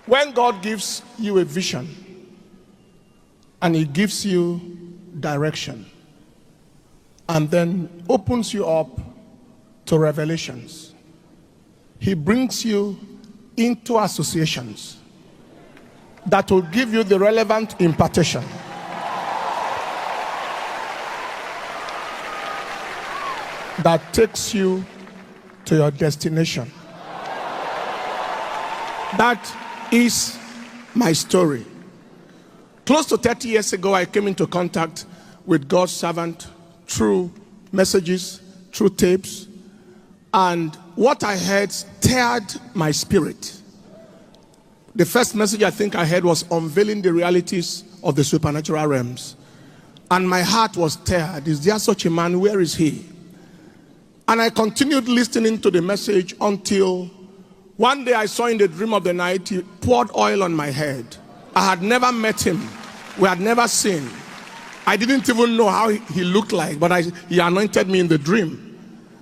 When God gives you a vision and He gives you direction and then opens you up to revelations, He brings you into associations that will give you the relevant impartation. That takes you to your destination. That is my story. Close to 30 years ago, I came into contact with God's servant through messages, through tapes, and what I heard stirred my spirit. The first message I think I heard was unveiling the realities of the supernatural realms. And my heart was stirred. Is there such a man? Where is he? And I continued listening to the message until one day I saw in the dream of the night, he poured oil on my head. I had never met him. We had never seen. I didn't even know how he looked like, but he anointed me in the dream.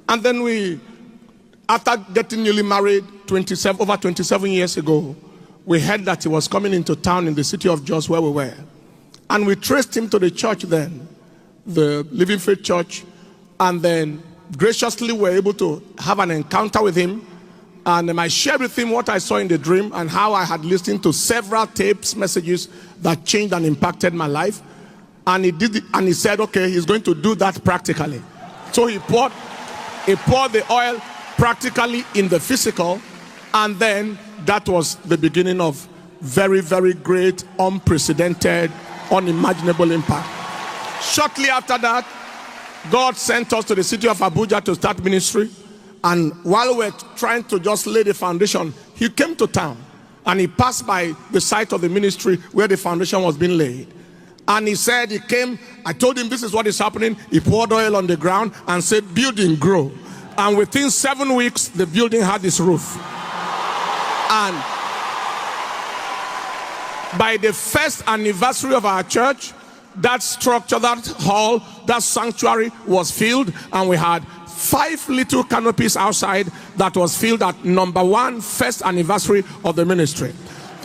And then after getting newly married over 27 years ago, we heard that he was coming into town in the city of Jos where we were. And we traced him to the church then, the Living Faith Church, and then graciously were able to have an encounter with him. And I shared with him what I saw in the dream and how I had listened to several tapes, messages that changed and impacted my life. And he did it, and he said, okay, he's going to do that practically. So he poured the oil practically in the physical, and then that was the beginning of very, very great, unprecedented, unimaginable impact. Shortly after that, God sent us to the city of Abuja to start ministry. And while we were trying to just lay the foundation, he came to town and he passed by the site of the ministry where the foundation was being laid. And he said, he came, I told him this is what is happening. He poured oil on the ground and said, building, grow. And within 7 weeks, the building had its roof. And by the first anniversary of our church, that structure, that hall, that sanctuary was filled, and we had 5 little canopies outside that was filled at number 1 first anniversary of the ministry.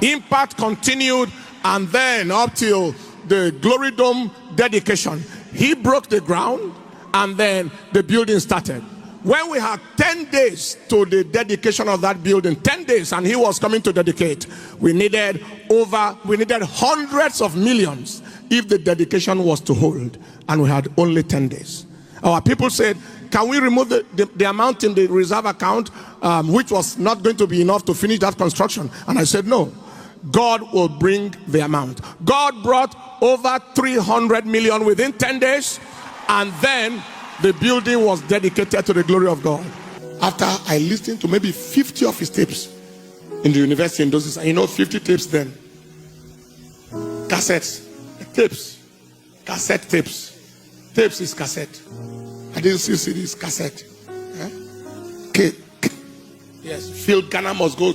Impact continued, and then up till the Glory Dome dedication, he broke the ground, and then the building started. When we had 10 days to the dedication of that building, 10 days, and he was coming to dedicate, we needed hundreds of millions if the dedication was to hold, and we had only 10 days. Our people said, can we remove the amount in the reserve account, which was not going to be enough to finish that construction? And I said, no, God will bring the amount. God brought over 300 million within 10 days, and then the building was dedicated to the glory of God. After I listened to maybe 50 of his tapes in the university in those days, and 50 tapes then, cassettes, tapes, cassette tapes. Tapes is cassette. I didn't see CDs, cassette. Yes, Phil, Ghana must go.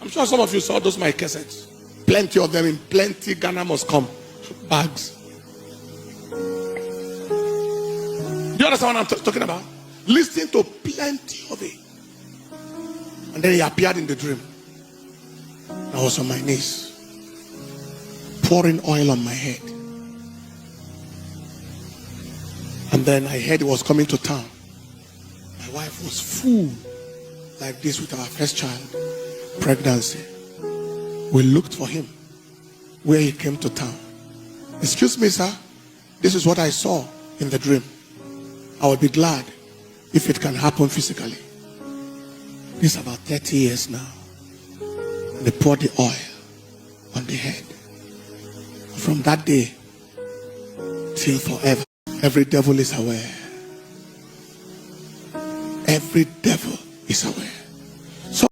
I'm sure some of you saw those my cassettes. Plenty of them in plenty. Ghana must come. Bags. Do you understand what I'm talking about? Listening to plenty of it. And then he appeared in the dream. I was on my knees, pouring oil on my head. And then I heard he was coming to town. My wife was full like this with our first child, pregnancy. We looked for him where he came to town. Excuse me, sir. This is what I saw in the dream. I would be glad if it can happen physically. This is about 30 years now. They poured the oil on the head. From that day till forever, every devil is aware. Every devil is aware.